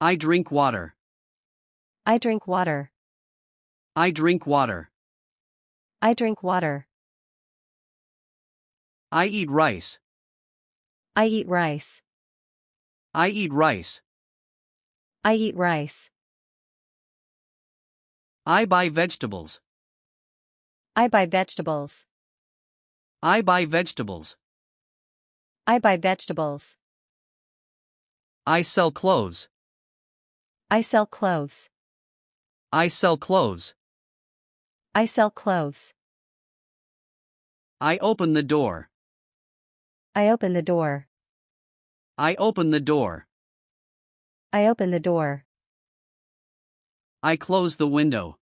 I drink water. I drink water. I drink water. I drink water. I eat rice. I eat rice. I eat rice. I eat rice. I buy vegetables. I buy vegetables. I buy vegetables. I buy vegetables. I sell clothes. I sell clothes. I sell clothes. I sell clothes. I open the door. I open the door. I open the door. I open the door. I close the window.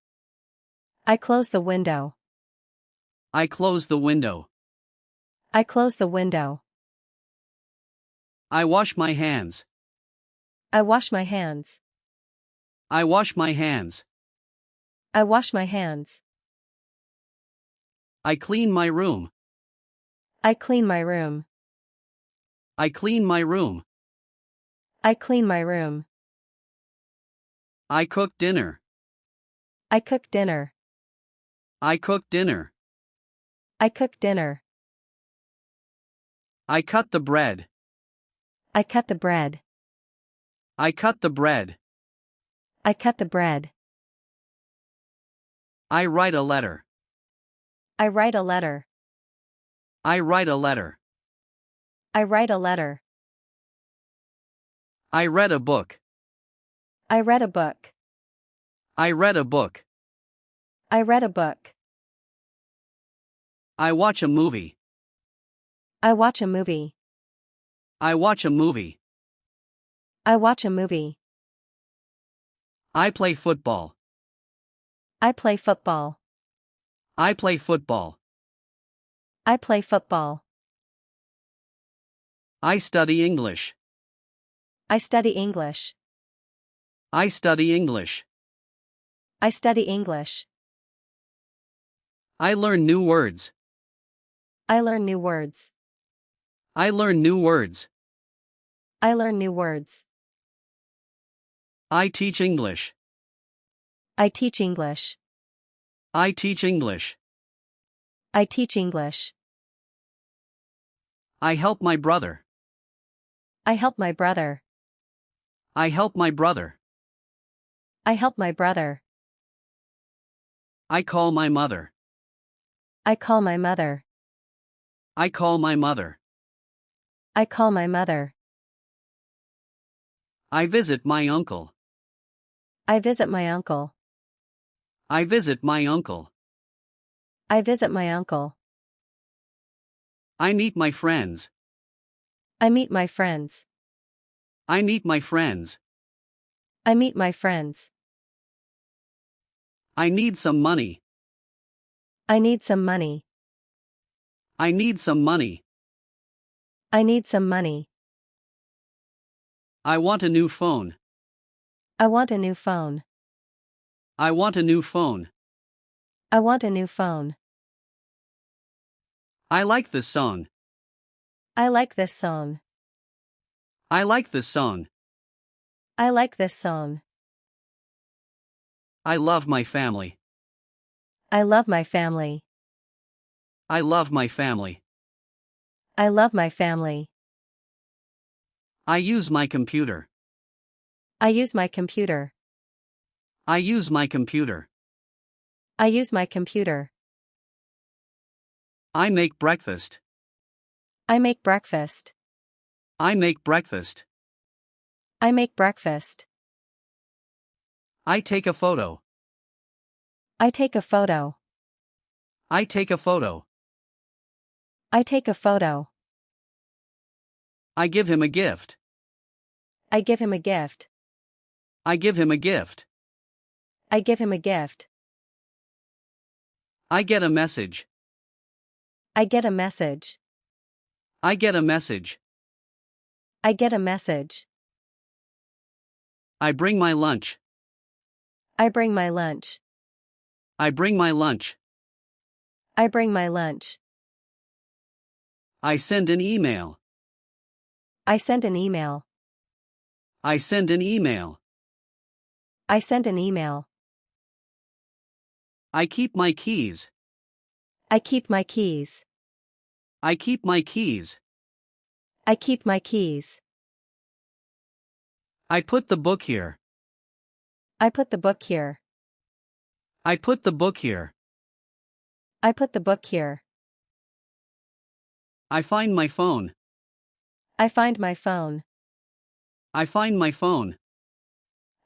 I close the window. I close the window. I close the window. I wash my hands. I wash my hands. I wash my hands. I wash my hands. I clean my room. I clean my room. I clean my room. I clean my room. I cook dinner. I cook dinner. I cook dinner. I cook dinner. I cut the bread. I cut the bread. I cut the bread. I cut the bread. I write a letter. I write a letter. I write a letter. I write a letter. I read a book. I read a book. I read a book. I read a book. I watch a movie. I watch a movie. I watch a movie. I watch a movie. I play football. I play football. I play football. I play football. I study English. I study English. I study English. I study English. I learn new words. I learn new words. I learn new words. I learn new words. I teach English. I teach English. I teach English. I teach English. I help my brother. I help my brother. I help my brother. I help my brother. I call my mother. I call my mother. I call my mother. I call my mother. I visit my uncle. I visit my uncle. I visit my uncle. I visit my uncle. I meet my friends. I meet my friends. I meet my friends. I meet my friends. I need some money. I need some money. I need some money. I need some money. I want a new phone. I want a new phone. I want a new phone. I want a new phone. I like this song. I like this song. I like this song. I like this song. I love my family. I love my family. I love my family. I love my family. I use my computer. I use my computer. I use my computer. I use my computer. I make breakfast. I make breakfast. I make breakfast. I make breakfast. I take a photo. I take a photo. I take a photo. I take a photo. I give him a gift. I give him a gift. I give him a gift. I give him a gift. I get a message. I get a message. I get a message. I get a message. I bring my lunch. I bring my lunch. I bring my lunch. I bring my lunch. I send an email. I send an email. I send an email. I send an email. I keep my keys. I keep my keys. I keep my keys. I keep my keys. I put the book here. I put the book here. I put the book here. I put the book here. I find my phone. I find my phone. I find my phone.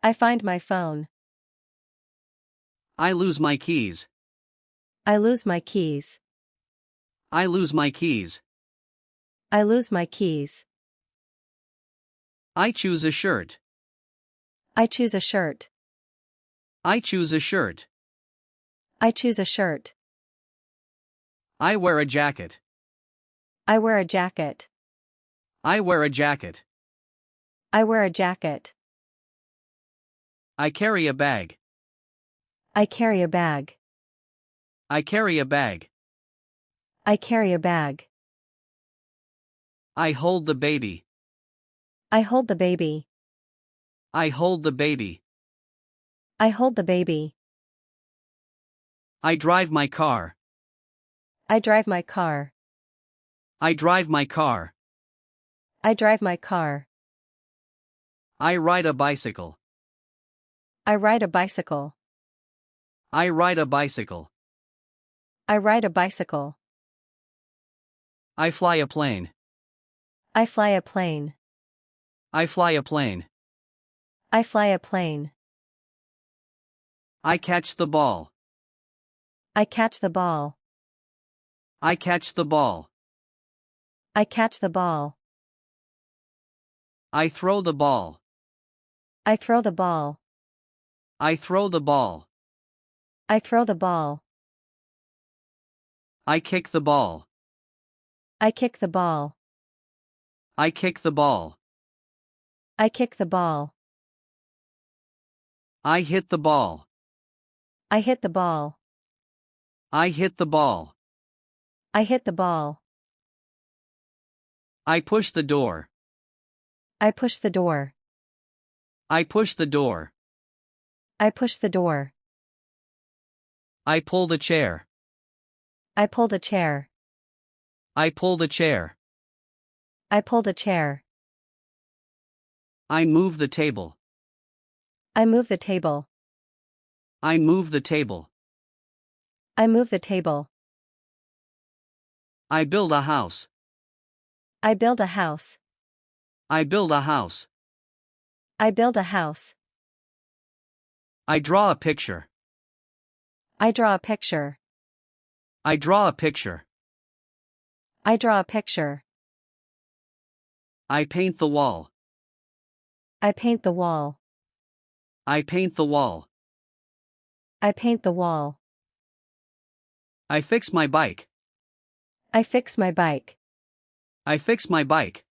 I find my phone. I lose my keys. I lose my keys. I lose my keys. I lose my keys. I choose a shirt. I choose a shirt. I choose a shirt. I choose a shirt. I wear a jacket. I wear a jacket. I wear a jacket. I wear a jacket. I carry a bag. I carry a bag. I carry a bag. I carry a bag. I hold the baby. I hold the baby. I hold the baby. I hold the baby. I drive my car. I drive my car. I drive my car. I drive my car. I ride a bicycle. I ride a bicycle. I ride a bicycle. I ride a bicycle. I fly a plane. I fly a plane. I fly a plane. I fly a plane. I catch the ball. I catch the ball. I catch the ball. I catch the ball. I throw the ball. I throw the ball. I throw the ball. I throw the ball. I kick the ball. I kick the ball. I kick the ball. I kick the ball. I hit the ball. I hit the ball. I hit the ball. I hit the ball. I push the door. I push the door. I push the door. I push the door. I pull the chair. I pull the chair. I pull the chair. I pull the chair. I move the table. I move the table. I move the table. I move the table. I build a house. I build a house. I build a house. I build a house. I draw a picture. I draw a picture. I draw a picture. I draw a picture. I paint the wall. I paint the wall. I paint the wall. I paint the wall. I fix my bike. I fix my bike. I fix my bike.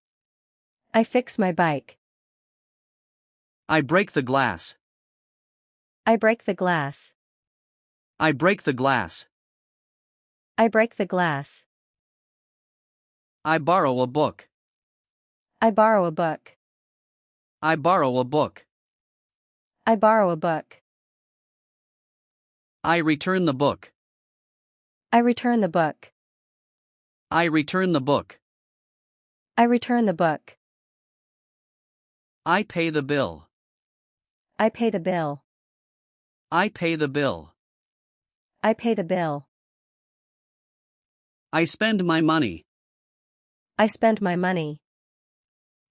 I fix my bike. I break the glass. I break the glass. I break the glass. I break the glass. I borrow a book. I borrow a book. I borrow a book. I borrow a book. I return the book. I return the book. I return the book. I return the book. I pay the bill. I pay the bill. I pay the bill. I pay the bill. I spend my money. I spend my money.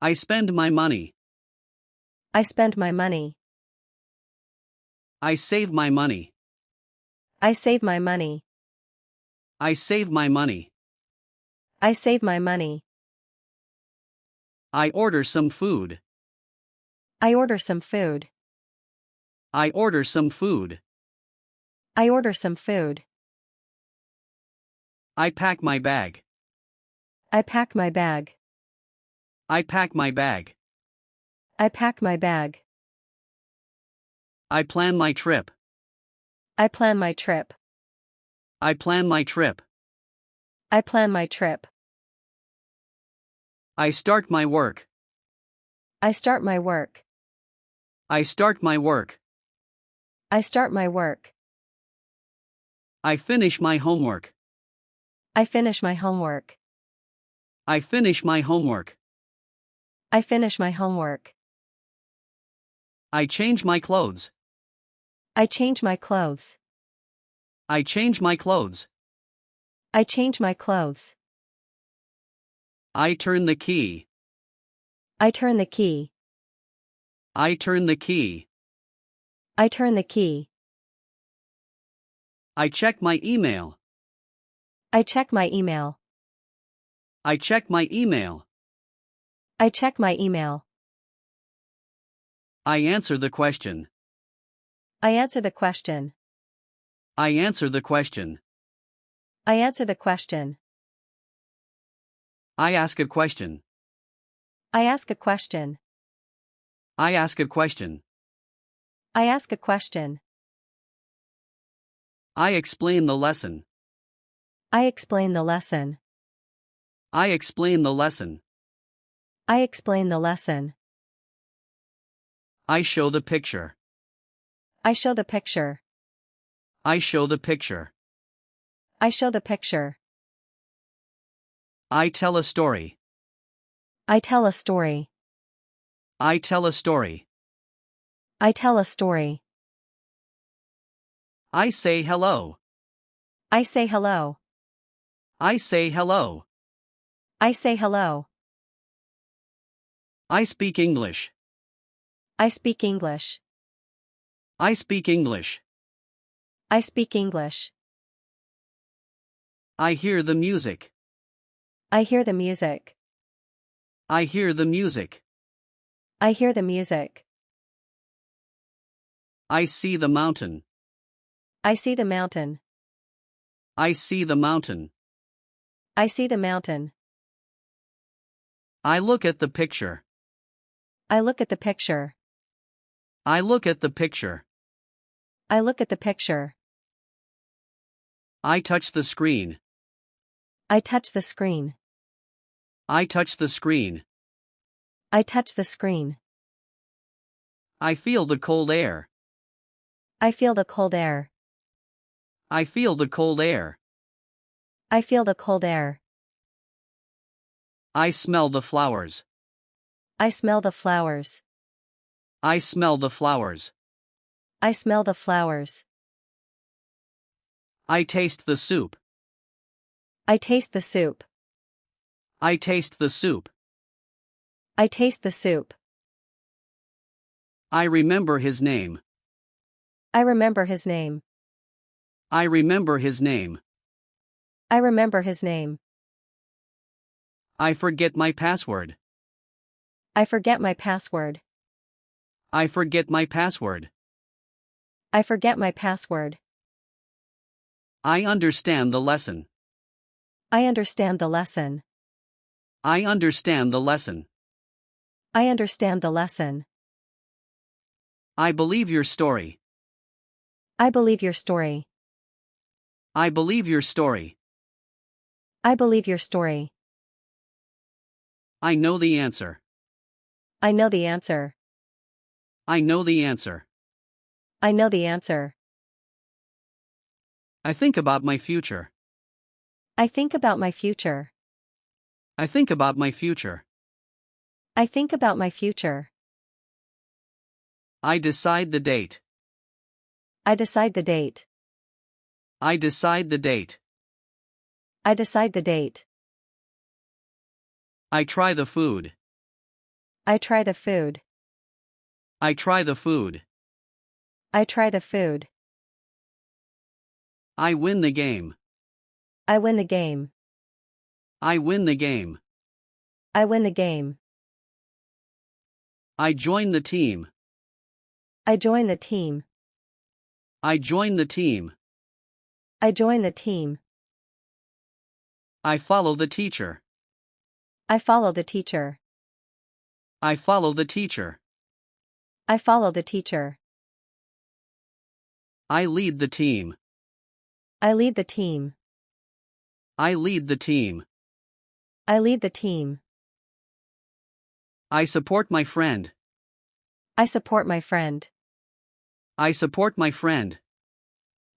I spend my money. I spend my money. I save my money. I save my money. I save my money. I save my money. I order some food. I order some food. I order some food. I order some food. I pack my bag. I pack my bag. I pack my bag. I pack my bag. I plan my trip. I plan my trip. I plan my trip. I plan my trip. I start my work. I start my work. I start my work. I start my work. I finish my homework. I finish my homework. I finish my homework. I finish my homework. I change my clothes. I change my clothes. I change my clothes. I change my clothes. I turn the key. I turn the key. I turn the key. I turn the key. I check my email. I check my email. I check my email. I check my email. I answer the question. I answer the question. I answer the question. I answer the question. I ask a question. I ask a question. I ask a question. I ask a question. I explain the lesson. I explain the lesson. I explain the lesson. I explain the lesson. I show the picture. I show the picture. I show the picture. I show the picture. I tell a story. I tell a story. I tell a story. I tell a story. I say hello. I say hello. I say hello. I say hello. I speak English. I speak English. I speak English. I speak English. I hear the music. I hear the music. I hear the music. I hear the music. I see the mountain. I see the mountain. I see the mountain. I see the mountain. I look at the picture. I look at the picture. I look at the picture. I look at the picture. I touch the screen. I touch the screen. I touch the screen. I touch the screen. I feel the cold air. I feel the cold air. I feel the cold air. I feel the cold air. I smell the flowers. I smell the flowers. I smell the flowers. I smell the flowers. I taste the soup. I taste the soup. I taste the soup. I taste the soup. I remember his name. I remember his name. I remember his name. I remember his name. I forget my password. I forget my password. I forget my password. I forget my password. I understand the lesson. I understand the lesson. I understand the lesson. I understand the lesson. I believe your story. I believe your story. I believe your story. I believe your story. I know the answer. I know the answer. I know the answer. I know the answer. I think about my future. I think about my future. I think about my future. I think about my future. I decide the date. I decide the date. I decide the date. I decide the date. I try the food. I try the food. I try the food. I try the food. I win the game. I win the game. I win the game. I win the game. I join the team. I join the team. I join the team. I join the team. I follow the teacher. I follow the teacher. I follow the teacher. I follow the teacher. I lead the team. I lead the team. I lead the team. I lead the team. I support my friend. I support my friend. I support my friend.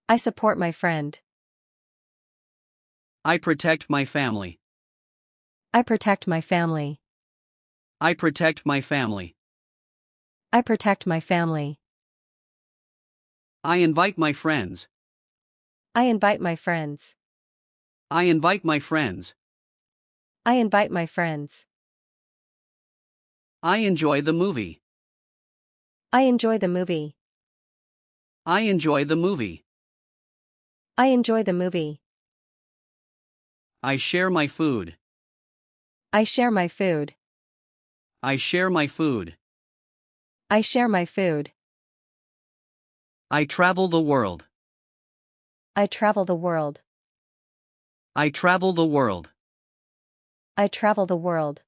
I support my friend. I protect my family. I protect my family. I protect my family. I protect my family. I invite my friends. I invite my friends. I invite my friends. I invite my friends. I enjoy the movie. I enjoy the movie. I enjoy the movie. I enjoy the movie. I share my food. I share my food. I share my food. I share my food. I travel the world. I travel the world. I travel the world. I travel the world.